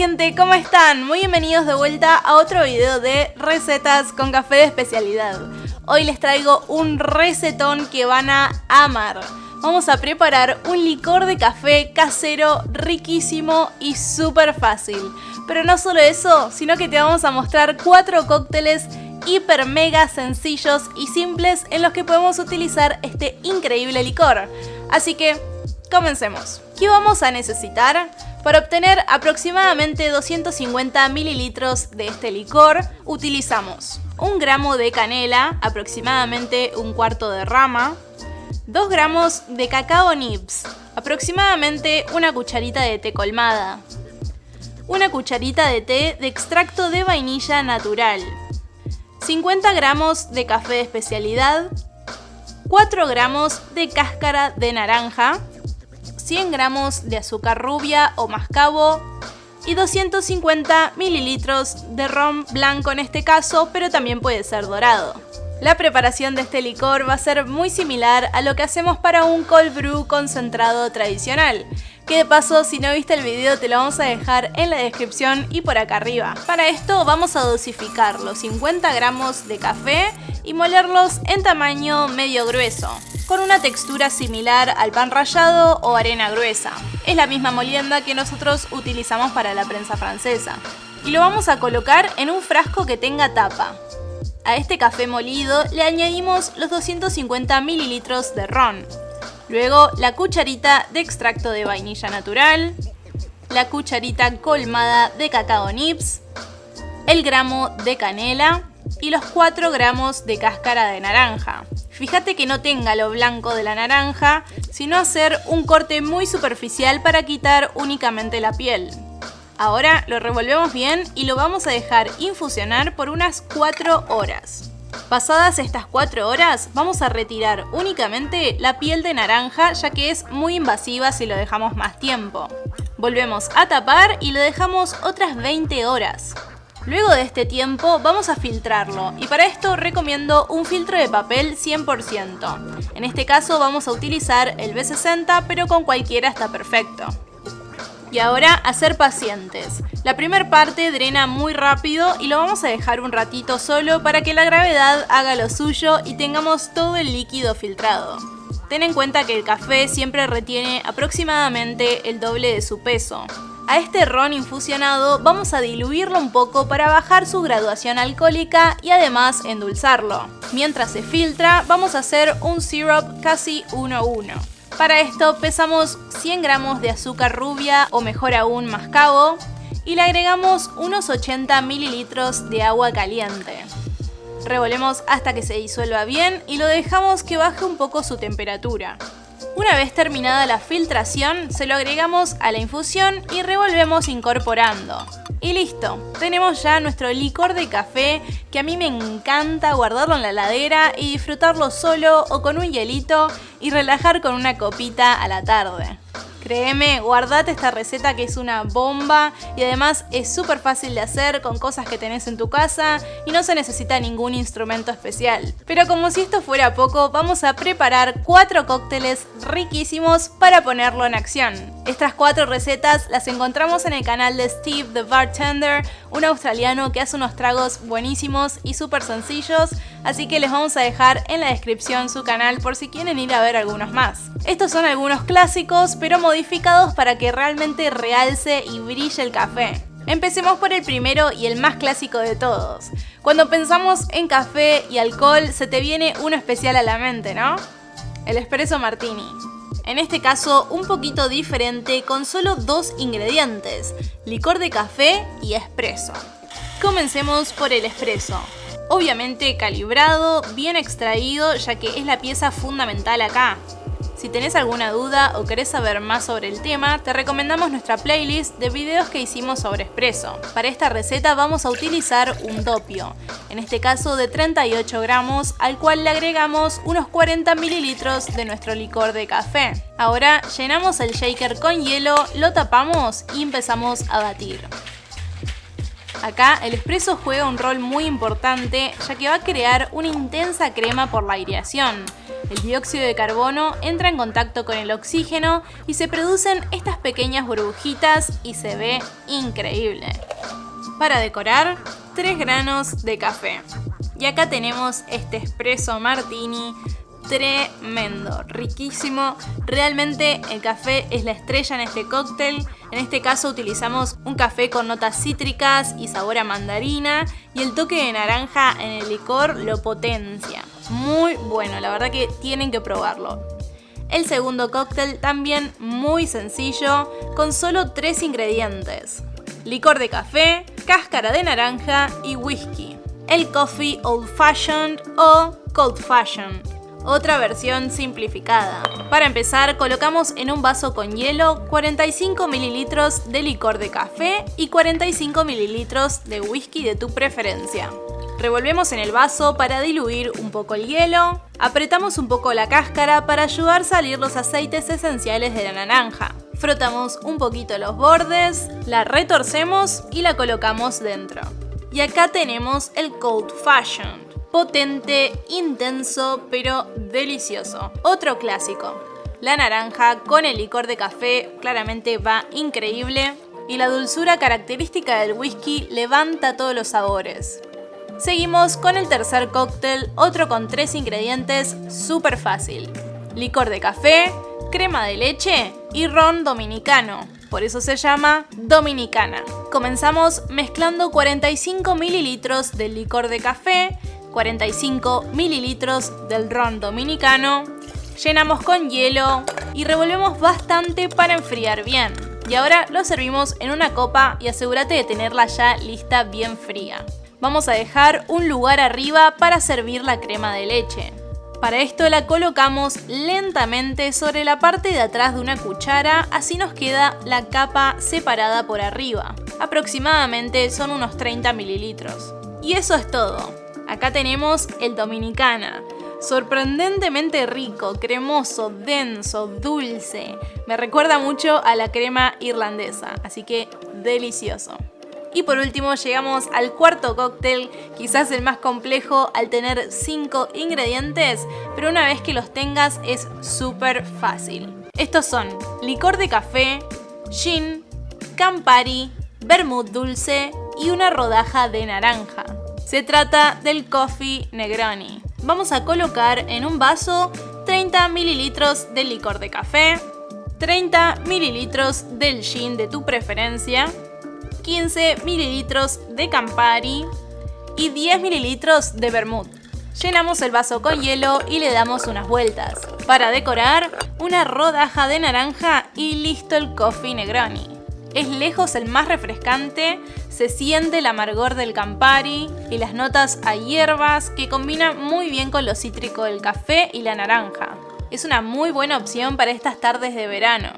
gente, ¿cómo están? Muy bienvenidos de vuelta a otro video de recetas con café de especialidad. Hoy les traigo un recetón que van a amar. Vamos a preparar un licor de café casero riquísimo y súper fácil. Pero no solo eso, sino que te vamos a mostrar 4 cócteles hiper mega sencillos y simples en los que podemos utilizar este increíble licor. Así que, comencemos. ¿Qué vamos a necesitar? Para obtener aproximadamente 250 mililitros de este licor, utilizamos 1 gramo de canela, aproximadamente 1/4 de rama, 2 gramos de cacao nibs, aproximadamente 1 cucharita de té colmada, 1 cucharita de té de extracto de vainilla natural, 50 gramos de café de especialidad, 4 gramos de cáscara de naranja, 100 gramos de azúcar rubia o mascabo y 250 mililitros de ron blanco en este caso, pero también puede ser dorado. La preparación de este licor va a ser muy similar a lo que hacemos para un cold brew concentrado tradicional, que de paso, si no viste el video, te lo vamos a dejar en la descripción y por acá arriba. Para esto vamos a dosificar los 50 gramos de café y molerlos en tamaño medio grueso, con una textura similar al pan rallado o arena gruesa. Es la misma molienda que nosotros utilizamos para la prensa francesa. Y lo vamos a colocar en un frasco que tenga tapa. A este café molido le añadimos los 250 mililitros de ron. Luego la cucharita de extracto de vainilla natural, la cucharita colmada de cacao nibs, el gramo de canela y los 4 gramos de cáscara de naranja. Fíjate que no tenga lo blanco de la naranja, sino hacer un corte muy superficial para quitar únicamente la piel. Ahora lo revolvemos bien y lo vamos a dejar infusionar por unas 4 horas. Pasadas estas 4 horas, vamos a retirar únicamente la piel de naranja, ya que es muy invasiva si lo dejamos más tiempo. Volvemos a tapar y lo dejamos otras 20 horas. Luego de este tiempo vamos a filtrarlo y para esto recomiendo un filtro de papel 100%. En este caso vamos a utilizar el B60, pero con cualquiera está perfecto. Y ahora a ser pacientes. La primera parte drena muy rápido y lo vamos a dejar un ratito solo para que la gravedad haga lo suyo y tengamos todo el líquido filtrado. Ten en cuenta que el café siempre retiene aproximadamente el doble de su peso. A este ron infusionado vamos a diluirlo un poco para bajar su graduación alcohólica y además endulzarlo. Mientras se filtra, vamos a hacer un syrup casi 1:1. Para esto pesamos 100 gramos de azúcar rubia o mejor aún mascabo y le agregamos unos 80 mililitros de agua caliente. Revolvemos hasta que se disuelva bien y lo dejamos que baje un poco su temperatura. Una vez terminada la filtración, se lo agregamos a la infusión y revolvemos incorporando. Y listo, tenemos ya nuestro licor de café, que a mí me encanta guardarlo en la heladera y disfrutarlo solo o con un hielito y relajar con una copita a la tarde. Créeme, guardate esta receta que es una bomba y además es súper fácil de hacer con cosas que tenés en tu casa y no se necesita ningún instrumento especial. Pero como si esto fuera poco, vamos a preparar 4 cócteles riquísimos para ponerlo en acción. Estas 4 recetas las encontramos en el canal de Steve the Bartender, un australiano que hace unos tragos buenísimos y súper sencillos, así que les vamos a dejar en la descripción su canal por si quieren ir a ver algunos más. Estos son algunos clásicos, pero modificados para que realmente realce y brille el café. Empecemos por el primero y el más clásico de todos. Cuando pensamos en café y alcohol, se te viene uno especial a la mente, ¿no? El espresso martini. En este caso, un poquito diferente con solo 2 ingredientes, licor de café y espresso. Comencemos por el espresso. Obviamente calibrado, bien extraído, ya que es la pieza fundamental acá. Si tenés alguna duda o querés saber más sobre el tema, te recomendamos nuestra playlist de videos que hicimos sobre espresso. Para esta receta vamos a utilizar un doppio, en este caso de 38 gramos, al cual le agregamos unos 40 mililitros de nuestro licor de café. Ahora llenamos el shaker con hielo, lo tapamos y empezamos a batir. Acá el espresso juega un rol muy importante, ya que va a crear una intensa crema por la aireación. El dióxido de carbono entra en contacto con el oxígeno y se producen estas pequeñas burbujitas y se ve increíble. Para decorar, 3 granos de café. Y acá tenemos este espresso martini tremendo, riquísimo. Realmente el café es la estrella en este cóctel. En este caso utilizamos un café con notas cítricas y sabor a mandarina, y el toque de naranja en el licor lo potencia. Muy bueno, la verdad que tienen que probarlo. El segundo cóctel también muy sencillo, con solo 3 ingredientes: licor de café, cáscara de naranja y whisky. El Coffee Old Fashioned o Cold Fashioned, otra versión simplificada. Para empezar, colocamos en un vaso con hielo 45 mililitros de licor de café y 45 mililitros de whisky de tu preferencia. Revolvemos en el vaso para diluir un poco el hielo. Apretamos un poco la cáscara para ayudar a salir los aceites esenciales de la naranja. Frotamos un poquito los bordes, la retorcemos y la colocamos dentro. Y acá tenemos el Cold Fashioned. Potente, intenso, pero delicioso. Otro clásico. La naranja con el licor de café claramente va increíble. Y la dulzura característica del whisky levanta todos los sabores. Seguimos con el tercer cóctel, otro con 3 ingredientes súper fácil: licor de café, crema de leche y ron dominicano. Por eso se llama Dominicana. Comenzamos mezclando 45 mililitros del licor de café, 45 mililitros del ron dominicano, llenamos con hielo y revolvemos bastante para enfriar bien. Y ahora lo servimos en una copa y asegúrate de tenerla ya lista bien fría. Vamos a dejar un lugar arriba para servir la crema de leche. Para esto la colocamos lentamente sobre la parte de atrás de una cuchara, así nos queda la capa separada por arriba. Aproximadamente son unos 30 mililitros. Y eso es todo. Acá tenemos el Dominicana. Sorprendentemente rico, cremoso, denso, dulce. Me recuerda mucho a la crema irlandesa, así que delicioso. Y por último llegamos al cuarto cóctel, quizás el más complejo al tener 5 ingredientes, pero una vez que los tengas es súper fácil. Estos son licor de café, gin, Campari, vermut dulce y una rodaja de naranja. Se trata del Coffee Negroni. Vamos a colocar en un vaso 30 mililitros de licor de café, 30 mililitros del gin de tu preferencia, 15 mililitros de Campari y 10 mililitros de vermut. Llenamos el vaso con hielo y le damos unas vueltas. Para decorar, una rodaja de naranja y listo el Coffee Negroni. Es lejos el más refrescante, se siente el amargor del Campari y las notas a hierbas que combinan muy bien con lo cítrico del café y la naranja. Es una muy buena opción para estas tardes de verano.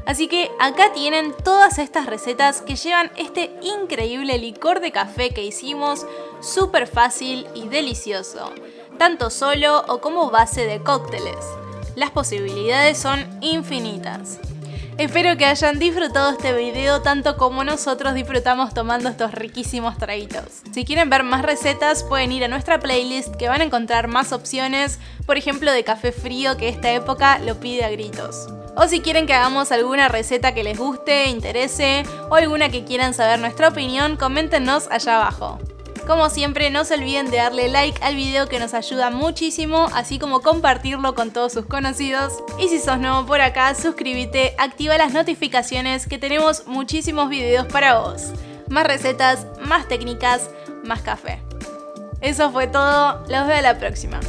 Así que acá tienen todas estas recetas que llevan este increíble licor de café que hicimos, súper fácil y delicioso, tanto solo o como base de cócteles. Las posibilidades son infinitas. Espero que hayan disfrutado este video tanto como nosotros disfrutamos tomando estos riquísimos traguitos. Si quieren ver más recetas pueden ir a nuestra playlist, que van a encontrar más opciones, por ejemplo de café frío, que esta época lo pide a gritos. O si quieren que hagamos alguna receta que les guste, interese, o alguna que quieran saber nuestra opinión, coméntenos allá abajo. Como siempre, no se olviden de darle like al video, que nos ayuda muchísimo, así como compartirlo con todos sus conocidos. Y si sos nuevo por acá, suscríbete, activa las notificaciones, que tenemos muchísimos videos para vos. Más recetas, más técnicas, más café. Eso fue todo, los veo a la próxima.